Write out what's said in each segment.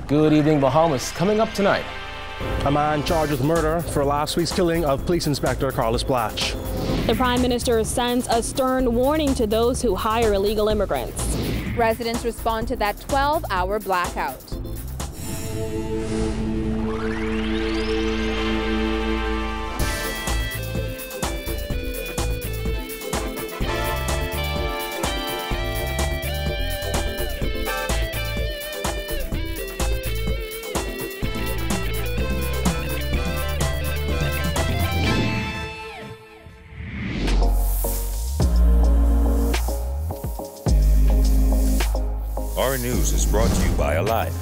Good evening, Bahamas. Coming up tonight. A man charged with murder for last week's killing of Police Inspector Carlos Blatch. The Prime Minister sends a stern warning to those who hire illegal immigrants. Residents respond to that 12-hour blackout. Our News is brought to you by Alive.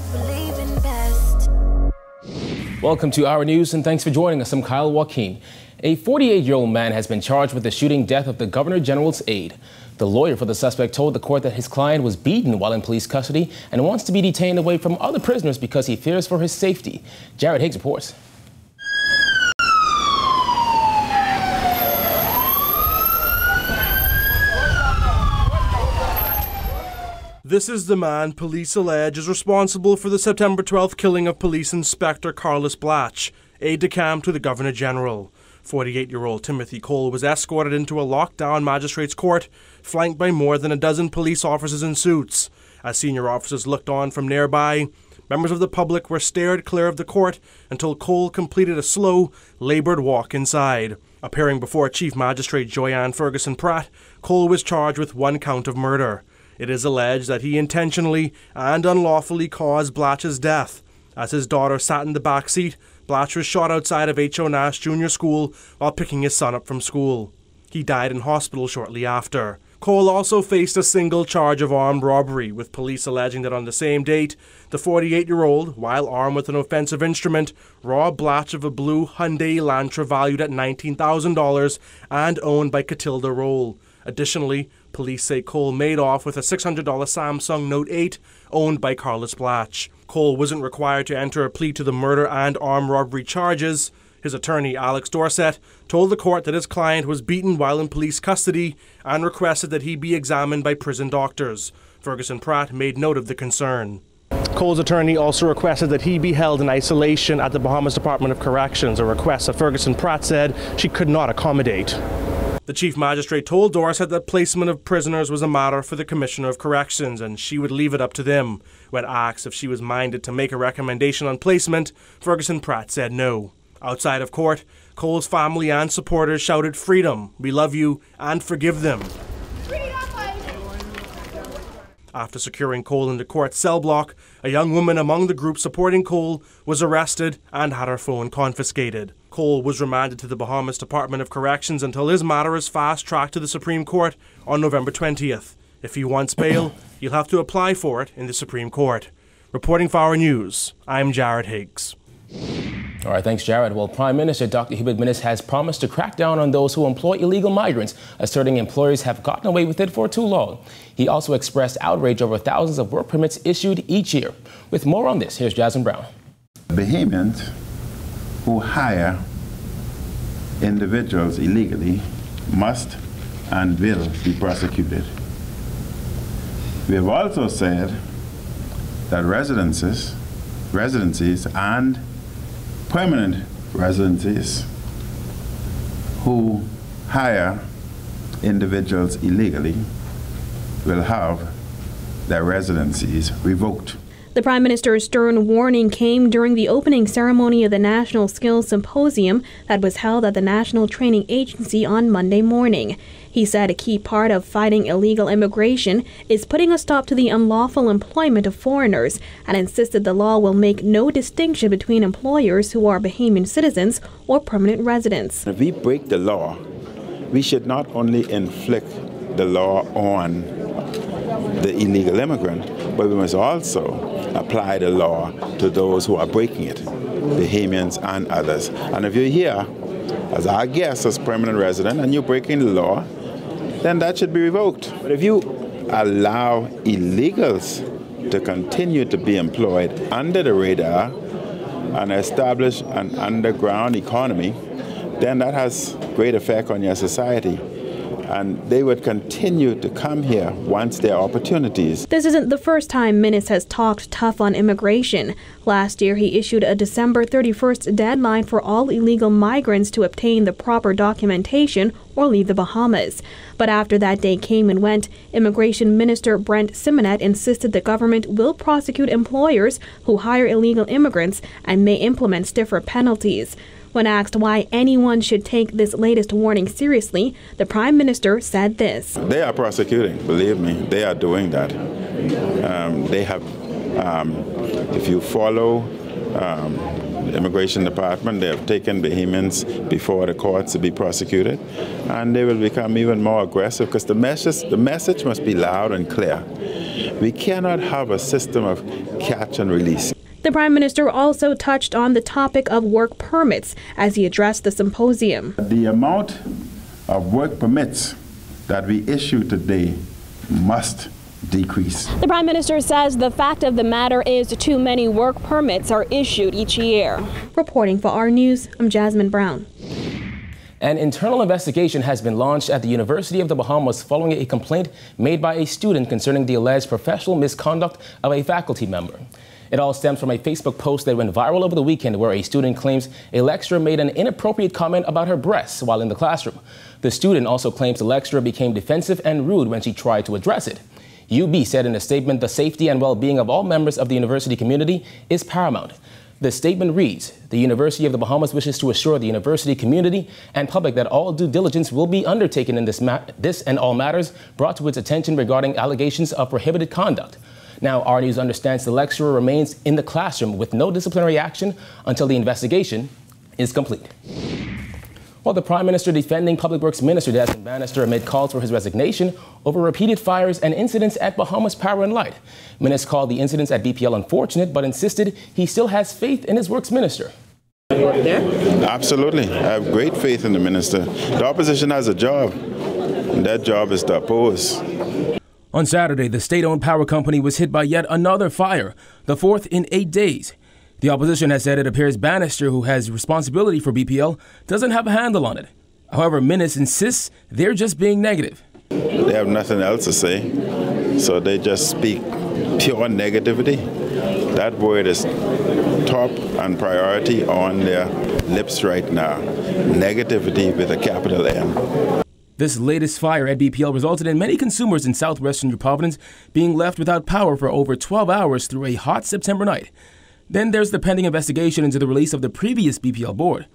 Welcome to Our News and thanks for joining us. I'm Kyle WALKINE. A 48-year-old man has been charged with the shooting death of the Governor General's aide. The lawyer for the suspect told the court that his client was beaten while in police custody and wants to be detained away from other prisoners because he fears for his safety. Jared Higgs reports. This is the man police allege is responsible for the September 12th killing of Police Inspector Carlos Blatch, aide-de-camp to the Governor-General. 48-year-old Timothy Cole was escorted into a locked-down magistrate's court, flanked by more than a dozen police officers in suits. As senior officers looked on from nearby, members of the public were stared clear of the court until Cole completed a slow, laboured walk inside. Appearing before Chief Magistrate Joyanne Ferguson Pratt, Cole was charged with one count of murder. It is alleged that he intentionally and unlawfully caused Blatch's death. As his daughter sat in the back seat, Blatch was shot outside of H.O. Nash Junior School while picking his son up from school. He died in hospital shortly after. Cole also faced a single charge of armed robbery, with police alleging that on the same date, the 48-year-old, while armed with an offensive instrument, robbed Blatch of a blue Hyundai Elantra valued at $19,000 and owned by Catilda Roll. Additionally, police say Cole made off with a $600 Samsung Note 8 owned by Carlos Blatch. Cole wasn't required to enter a plea to the murder and armed robbery charges. His attorney, Alex Dorset, told the court that his client was beaten while in police custody and requested that he be examined by prison doctors. Ferguson Pratt made note of the concern. Cole's attorney also requested that he be held in isolation at the Bahamas Department of Corrections, a request that Ferguson Pratt said she could not accommodate. The Chief Magistrate told Dorset that placement of prisoners was a matter for the Commissioner of Corrections and she would leave it up to them. When asked if she was minded to make a recommendation on placement, Ferguson Pratt said no. Outside of court, Cole's family and supporters shouted "Freedom, we love you, and forgive them." After securing Cole in the court cell block, a young woman among the group supporting Cole was arrested and had her phone confiscated. Cole was remanded to the Bahamas Department of Corrections until his matter is fast-tracked to the Supreme Court on November 20th. If he wants bail, he'll have to apply for it in the Supreme Court. Reporting for Our News, I'm Jared Higgs. All right, thanks, Jared. Well, Prime Minister Dr. Hubert Minnis has promised to crack down on those who employ illegal migrants, asserting employers have gotten away with it for too long. He also expressed outrage over thousands of work permits issued each year. With more on this, here's Jasmine Brown. Bahamians who hire individuals illegally must and will be prosecuted. We have also said that residencies and permanent residencies who hire individuals illegally will have their residencies revoked. The Prime Minister's stern warning came during the opening ceremony of the National Skills Symposium that was held at the National Training Agency on Monday morning. He said a key part of fighting illegal immigration is putting a stop to the unlawful employment of foreigners and insisted the law will make no distinction between employers who are Bahamian citizens or permanent residents. If we break the law, we should not only inflict the law on the illegal immigrant, but we must also apply the law to those who are breaking it, Bahamians and others. And if you're here as our guest, as permanent resident, and you're breaking the law, then that should be revoked. But if you allow illegals to continue to be employed under the radar and establish an underground economy, then that has great effect on your society. and they would continue to come here once there are opportunities. This isn't the first time Minnis has talked tough on immigration. Last year, he issued a December 31st deadline for all illegal migrants to obtain the proper documentation or leave the Bahamas. But after that day came and went, Immigration Minister Brent Simonet insisted the government will prosecute employers who hire illegal immigrants and may implement stiffer penalties. When asked why anyone should take this latest warning seriously, the Prime Minister said this. They are prosecuting, believe me, they are doing that. They have, if you follow the Immigration Department, they have taken Bahamians before the courts to be prosecuted, and they will become even more aggressive because the message must be loud and clear. We cannot have a system of catch and release. The Prime Minister also touched on the topic of work permits as he addressed the symposium. The amount of work permits that we issue today must decrease. The Prime Minister says the fact of the matter is too many work permits are issued each year. Reporting for our News, I'm Jasmine Brown. An internal investigation has been launched at the University of the Bahamas following a complaint made by a student concerning the alleged professional misconduct of a faculty member. It all stems from a Facebook post that went viral over the weekend where a student claims a lecturer made an inappropriate comment about her breasts while in the classroom. The student also claims the lecturer became defensive and rude when she tried to address it. UB said in a statement, the safety and well-being of all members of the university community is paramount. The statement reads, the University of the Bahamas wishes to assure the university community and public that all due diligence will be undertaken in this and all matters brought to its attention regarding allegations of prohibited conduct. Now, our News understands the lecturer remains in the classroom with no disciplinary action until the investigation is complete. While the Prime Minister defending Public Works Minister Desmond Bannister amid calls for his resignation over repeated fires and incidents at Bahamas Power and Light. Minnis called the incidents at BPL unfortunate, but insisted he still has faith in his works minister. Absolutely. I have great faith in the minister. The opposition has a job, and that job is to oppose. On Saturday, the state-owned power company was hit by yet another fire, the fourth in 8 days. The opposition has said it appears Bannister, who has responsibility for BPL, doesn't have a handle on it. However, Minnis insists they're just being negative. They have nothing else to say, so they just speak pure negativity. That word is top and priority on their lips right now. Negativity with a capital N. This latest fire at BPL resulted in many consumers in southwestern New Providence being left without power for over 12 hours through a hot September night. Then there's the pending investigation into the release of the previous BPL board.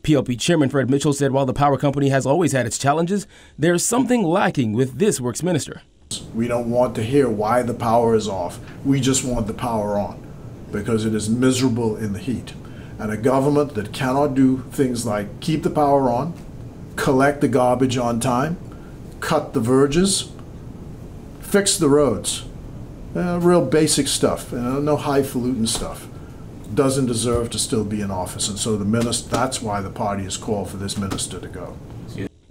PLP Chairman Fred Mitchell said while the power company has always had its challenges, there's something lacking with this works minister. We don't want to hear why the power is off. We just want the power on because it is miserable in the heat. And a government that cannot do things like keep the power on, collect the garbage on time, cut the verges, fix the roads. Real basic stuff, no highfalutin stuff. Doesn't deserve to still be in office. And so the minister, that's why the party has called for this minister to go.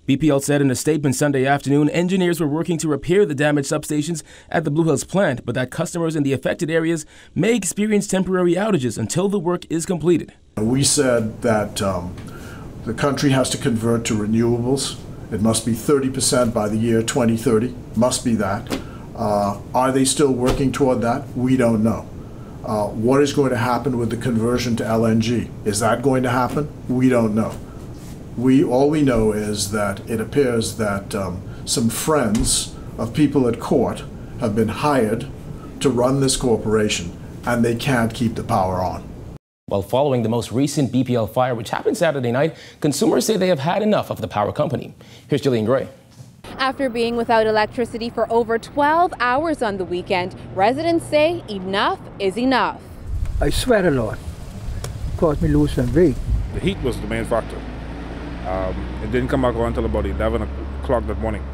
BPL said in a statement Sunday afternoon, engineers were working to repair the damaged substations at the Blue Hills plant, but that customers in the affected areas may experience temporary outages until the work is completed. We said that the country has to convert to renewables. It must be 30% by the year 2030. Must be that. Are they still working toward that? We don't know. What is going to happen with the conversion to LNG? Is that going to happen? We don't know. All we know is that it appears that some friends of people at court have been hired to run this corporation, and they can't keep the power on. While following the most recent BPL fire, which happened Saturday night, consumers say they have had enough of the power company. Here's Jillian Gray. After being without electricity for over 12 hours on the weekend, residents say enough is enough. I sweat a lot. It caused me to lose some weight. The heat was the main factor. It didn't come back on until about 11 o'clock that morning.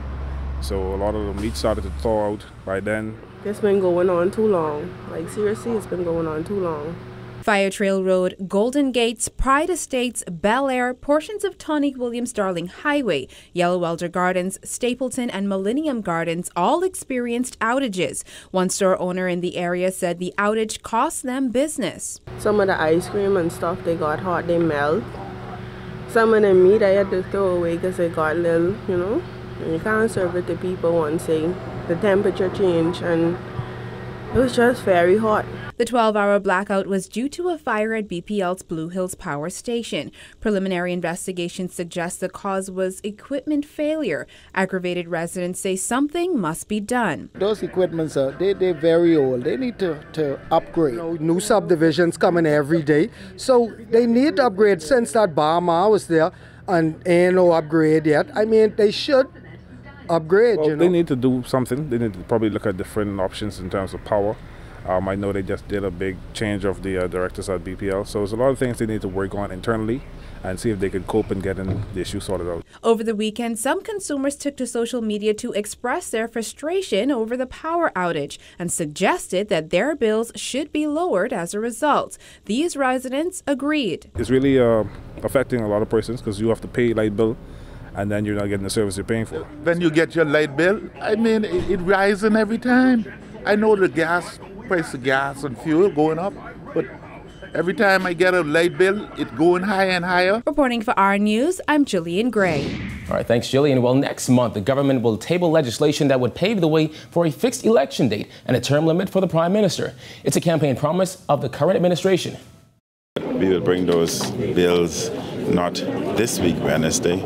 So a lot of the meat started to thaw out by then. It's been going on too long. Like seriously, it's been going on too long. Fire Trail Road, Golden Gates, Pride Estates, Bel Air, portions of Tonic Williams Darling Highway, Yellow Welder Gardens, Stapleton, and Millennium Gardens all experienced outages. One store owner in the area said the outage cost them business. Some of the ice cream and stuff, they got hot, they melt. Some of the meat I had to throw away because it got little, And you can't serve it to people once the temperature changed, and it was just very hot. The 12-hour blackout was due to a fire at BPL's Blue Hills Power Station. Preliminary investigations suggest the cause was equipment failure. Aggravated residents say something must be done. Those equipments they're very old. They need to upgrade. New subdivisions coming every day, so they need to upgrade. Since that Barma was there and ain't no upgrade yet, I mean, they should upgrade. Well, they need to do something. They need to probably look at different options in terms of power. I know they just did a big change of the directors at BPL, so there's a lot of things they need to work on internally and see if they can cope and get the issue sorted out. Over the weekend, some consumers took to social media to express their frustration over the power outage and suggested that their bills should be lowered as a result. These residents agreed. It's really affecting a lot of persons because you have to pay light bill and then you're not getting the service you're paying for. When you get your light bill, I mean, it rising every time. I know the price of gas and fuel going up, but every time I get a light bill, it's going higher and higher. Reporting for our News, I'm Jillian Gray. All right, thanks, Jillian. Well, next month, the government will table legislation that would pave the way for a fixed election date and a term limit for the Prime Minister. It's a campaign promise of the current administration. We will bring those bills not this week, Wednesday,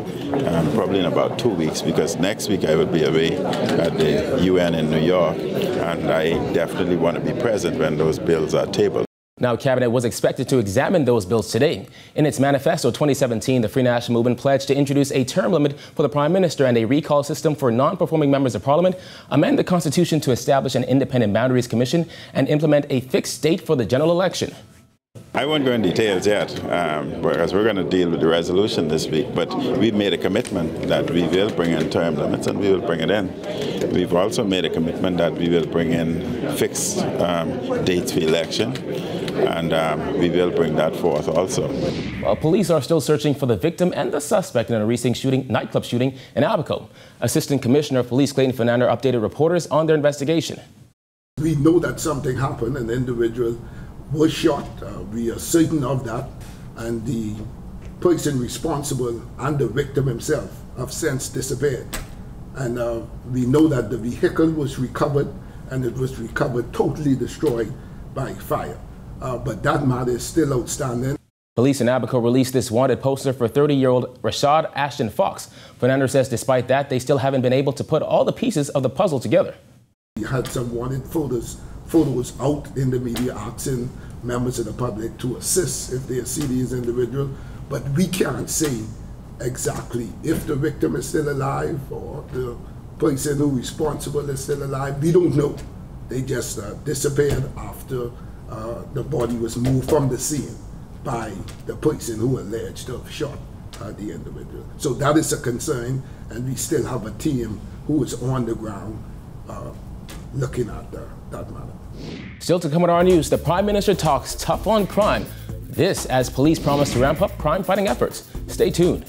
probably in about 2 weeks, because next week I will be away at the UN in New York, and I definitely want to be present when those bills are tabled. Now, Cabinet was expected to examine those bills today. In its manifesto 2017, the Free National Movement pledged to introduce a term limit for the Prime Minister and a recall system for non-performing members of Parliament, amend the Constitution to establish an independent boundaries commission, and implement a fixed date for the general election. I won't go in details yet, because we're going to deal with the resolution this week, but we've made a commitment that we will bring in term limits and we will bring it in. We've also made a commitment that we will bring in fixed dates for election, and we will bring that forth also. Well, police are still searching for the victim and the suspect in a recent nightclub shooting in Abaco. Assistant Commissioner of Police CLAYTON FERNANDER updated reporters on their investigation. We know that something happened, an individual was shot. We are certain of that, and the person responsible and the victim himself have since disappeared. And we know that the vehicle was recovered, and it was recovered totally destroyed by fire. But that matter is still outstanding. Police in Abaco released this wanted poster for 30-year-old Rashad Ashton Fox. Fernandez says despite that, they still haven't been able to put all the pieces of the puzzle together. We had some wanted photos out in the media asking members of the public to assist if they see these individuals, but we can't say exactly if the victim is still alive or the person who is responsible is still alive. We don't know. They just disappeared after the body was moved from the scene by the person who alleged to have shot the individual. So that is a concern, and we still have a team who is on the ground looking at that matter. Still to come at our news, the Prime Minister talks tough on crime. This as police promise to ramp up crime-fighting efforts. Stay tuned.